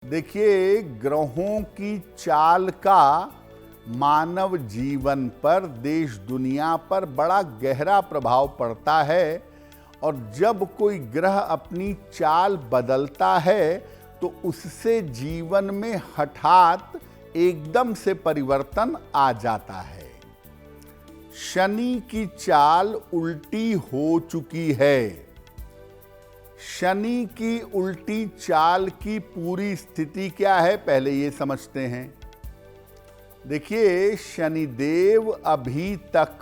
देखिए, ग्रहों की चाल का मानव जीवन पर, देश दुनिया पर बड़ा गहरा प्रभाव पड़ता है। और जब कोई ग्रह अपनी चाल बदलता है तो उससे जीवन में हठात एकदम से परिवर्तन आ जाता है। शनि की चाल उल्टी हो चुकी है। शनि की उल्टी चाल की पूरी स्थिति क्या है, पहले ये समझते हैं। देखिए, शनिदेव अभी तक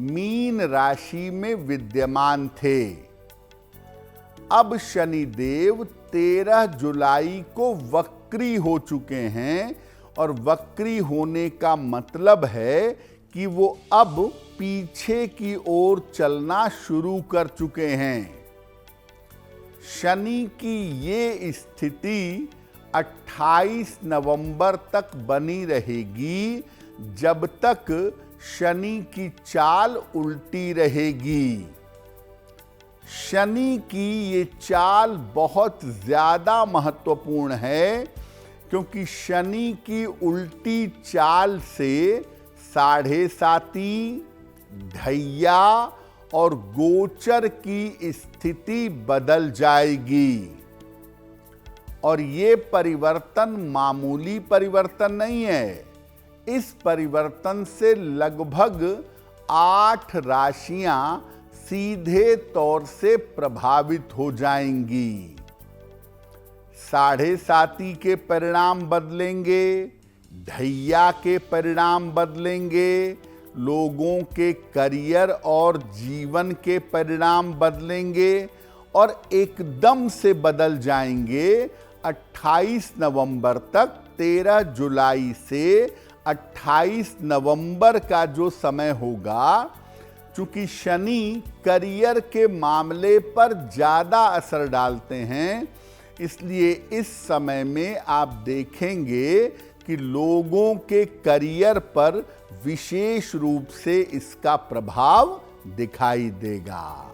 मीन राशि में विद्यमान थे। अब शनिदेव 13 जुलाई को वक्री हो चुके हैं और वक्री होने का मतलब है कि वो अब पीछे की ओर चलना शुरू कर चुके हैं। शनि की ये स्थिति 28 नवंबर तक बनी रहेगी, जब तक शनि की चाल उल्टी रहेगी। शनि की ये चाल बहुत ज्यादा महत्वपूर्ण है, क्योंकि शनि की उल्टी चाल से साढ़े साती, ढैया और गोचर की स्थिति बदल जाएगी। और ये परिवर्तन मामूली परिवर्तन नहीं है। इस परिवर्तन से लगभग 8 राशियां सीधे तौर से प्रभावित हो जाएंगी। साढ़े साती के परिणाम बदलेंगे, ढैया के परिणाम बदलेंगे, लोगों के करियर और जीवन के परिणाम बदलेंगे और एकदम से बदल जाएंगे 28 नवंबर तक। 13 जुलाई से 28 नवंबर का जो समय होगा, चूंकि शनि करियर के मामले पर ज्यादा असर डालते हैं, इसलिए इस समय में आप देखेंगे कि लोगों के करियर पर विशेष रूप से इसका प्रभाव दिखाई देगा।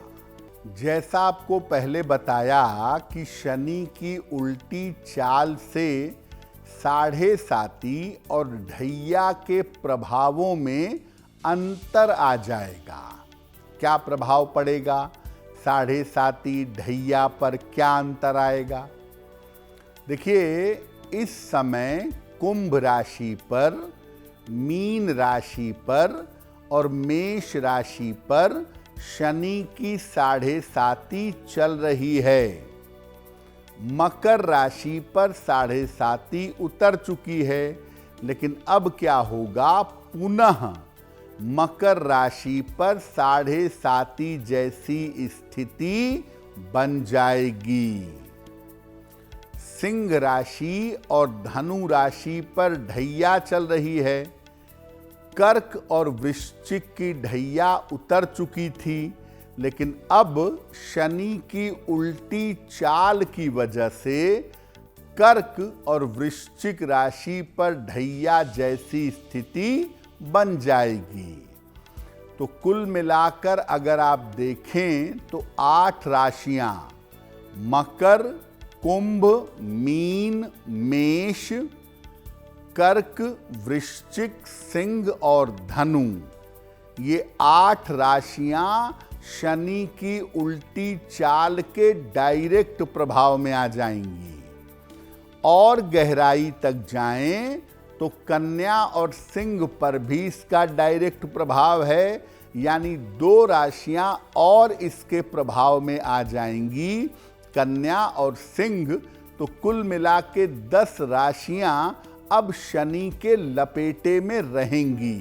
जैसा आपको पहले बताया कि शनि की उल्टी चाल से साढ़े साती और ढैया के प्रभावों में अंतर आ जाएगा। क्या प्रभाव पड़ेगा? साढ़े साती, ढैया पर क्या अंतर आएगा? देखिए, इस समय कुंभ राशि पर, मीन राशि पर और मेष राशि पर शनि की साढ़े साती चल रही है। मकर राशि पर साढ़े साती उतर चुकी है, लेकिन अब क्या होगा? पुनः मकर राशि पर साढ़े साती जैसी स्थिति बन जाएगी। सिंह राशि और धनु राशि पर ढैया चल रही है। कर्क और वृश्चिक की ढैया उतर चुकी थी, लेकिन अब शनि की उल्टी चाल की वजह से कर्क और वृश्चिक राशि पर ढैया जैसी स्थिति बन जाएगी। तो कुल मिलाकर अगर आप देखें तो 8 राशियां, मकर, कुंभ, मीन, मेष, कर्क, वृश्चिक, सिंह और धनु, ये 8 राशियां शनि की उल्टी चाल के डायरेक्ट प्रभाव में आ जाएंगी। और गहराई तक जाएं तो कन्या और सिंह पर भी इसका डायरेक्ट प्रभाव है, यानी 2 राशियां और इसके प्रभाव में आ जाएंगी, कन्या और सिंह। तो कुल मिला के 10 राशियां अब शनि के लपेटे में रहेंगी।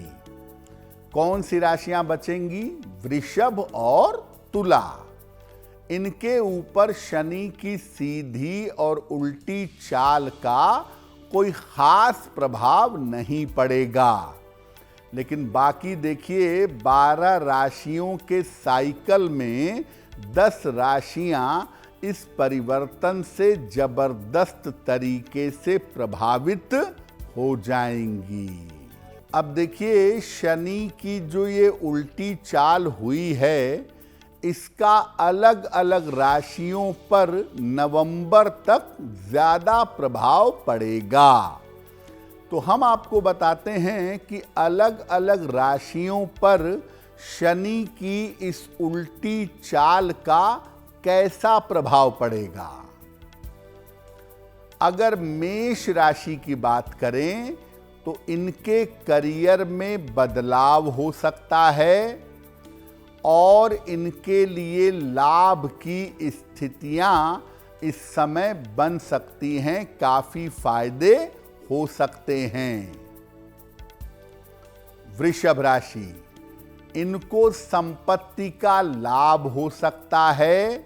कौन सी राशियां बचेंगी? वृषभ और तुला। इनके ऊपर शनि की सीधी और उल्टी चाल का कोई खास प्रभाव नहीं पड़ेगा। लेकिन बाकी देखिए, 12 राशियों के साइकिल में 10 राशियां इस परिवर्तन से जबरदस्त तरीके से प्रभावित हो जाएंगी। अब देखिए, शनि की जो ये उल्टी चाल हुई है, इसका अलग अलग राशियों पर नवंबर तक ज्यादा प्रभाव पड़ेगा। तो हम आपको बताते हैं कि अलग अलग राशियों पर शनि की इस उल्टी चाल का कैसा प्रभाव पड़ेगा। अगर मेष राशि की बात करें तो इनके करियर में बदलाव हो सकता है और इनके लिए लाभ की स्थितियां इस समय बन सकती हैं, काफी फायदे हो सकते हैं। वृषभ राशि, इनको संपत्ति का लाभ हो सकता है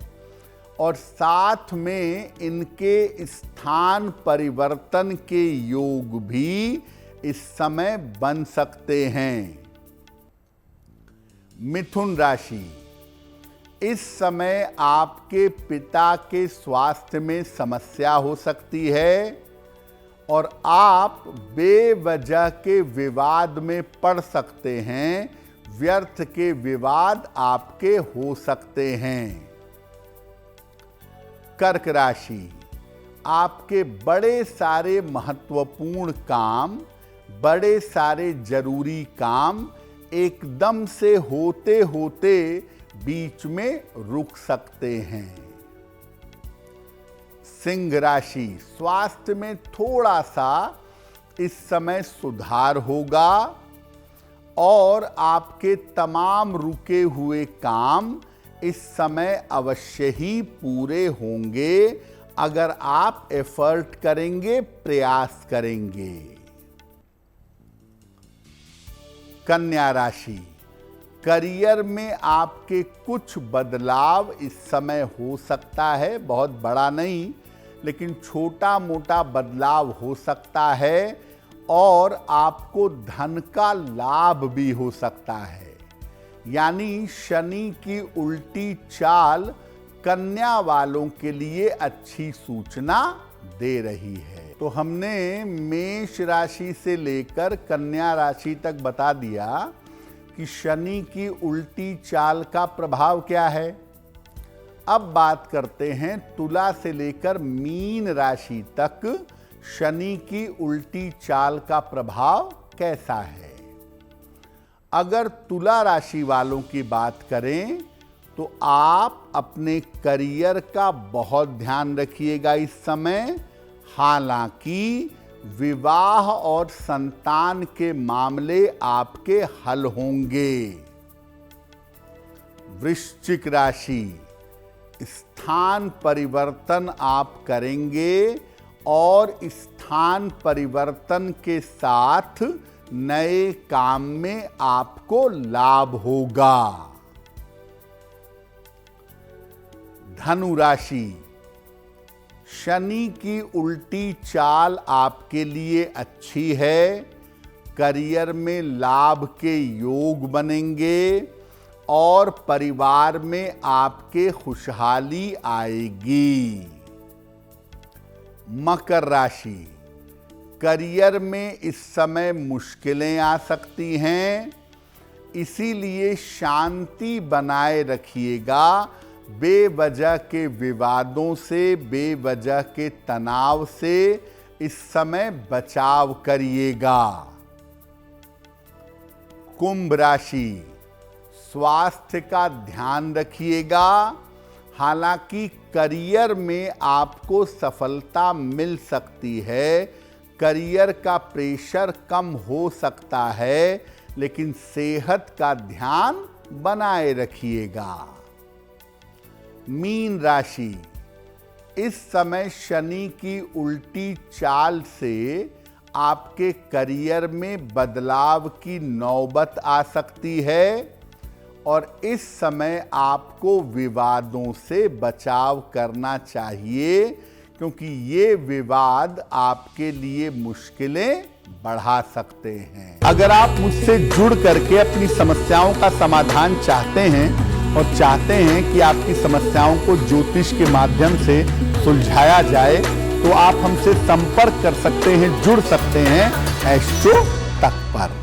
और साथ में इनके स्थान परिवर्तन के योग भी इस समय बन सकते हैं। मिथुन राशि, इस समय आपके पिता के स्वास्थ्य में समस्या हो सकती है और आप बेवजह के विवाद में पड़ सकते हैं। व्यर्थ के विवाद आपके हो सकते हैं। कर्क राशि, आपके बड़े सारे महत्वपूर्ण काम, बड़े सारे जरूरी काम एकदम से होते होते बीच में रुक सकते हैं। सिंह राशि, स्वास्थ्य में थोड़ा सा इस समय सुधार होगा और आपके तमाम रुके हुए काम इस समय अवश्य ही पूरे होंगे अगर आप एफर्ट करेंगे, प्रयास करेंगे। कन्या राशि, करियर में आपके कुछ बदलाव इस समय हो सकता है, बहुत बड़ा नहीं लेकिन छोटा मोटा बदलाव हो सकता है और आपको धन का लाभ भी हो सकता है। यानी शनि की उल्टी चाल कन्या वालों के लिए अच्छी सूचना दे रही है। तो हमने मेष राशि से लेकर कन्या राशि तक बता दिया कि शनि की उल्टी चाल का प्रभाव क्या है। अब बात करते हैं तुला से लेकर मीन राशि तक शनि की उल्टी चाल का प्रभाव कैसा है। अगर तुला राशि वालों की बात करें तो आप अपने करियर का बहुत ध्यान रखिएगा इस समय। हालांकि विवाह और संतान के मामले आपके हल होंगे। वृश्चिक राशि, स्थान परिवर्तन आप करेंगे और स्थान परिवर्तन के साथ नए काम में आपको लाभ होगा। धनु राशि, शनि की उल्टी चाल आपके लिए अच्छी है। करियर में लाभ के योग बनेंगे और परिवार में आपके खुशहाली आएगी। मकर राशि, करियर में इस समय मुश्किलें आ सकती हैं, इसीलिए शांति बनाए रखिएगा। बेवजह के विवादों से, बेवजह के तनाव से इस समय बचाव करिएगा। कुंभ राशि, स्वास्थ्य का ध्यान रखिएगा। हालांकि करियर में आपको सफलता मिल सकती है, करियर का प्रेशर कम हो सकता है, लेकिन सेहत का ध्यान बनाए रखिएगा। मीन राशि, इस समय शनि की उल्टी चाल से आपके करियर में बदलाव की नौबत आ सकती है और इस समय आपको विवादों से बचाव करना चाहिए, क्योंकि ये विवाद आपके लिए मुश्किलें बढ़ा सकते हैं। अगर आप मुझसे जुड़ करके अपनी समस्याओं का समाधान चाहते हैं और चाहते हैं कि आपकी समस्याओं को ज्योतिष के माध्यम से सुलझाया जाए, तो आप हमसे संपर्क कर सकते हैं, जुड़ सकते हैं एस्ट्रो तक पर।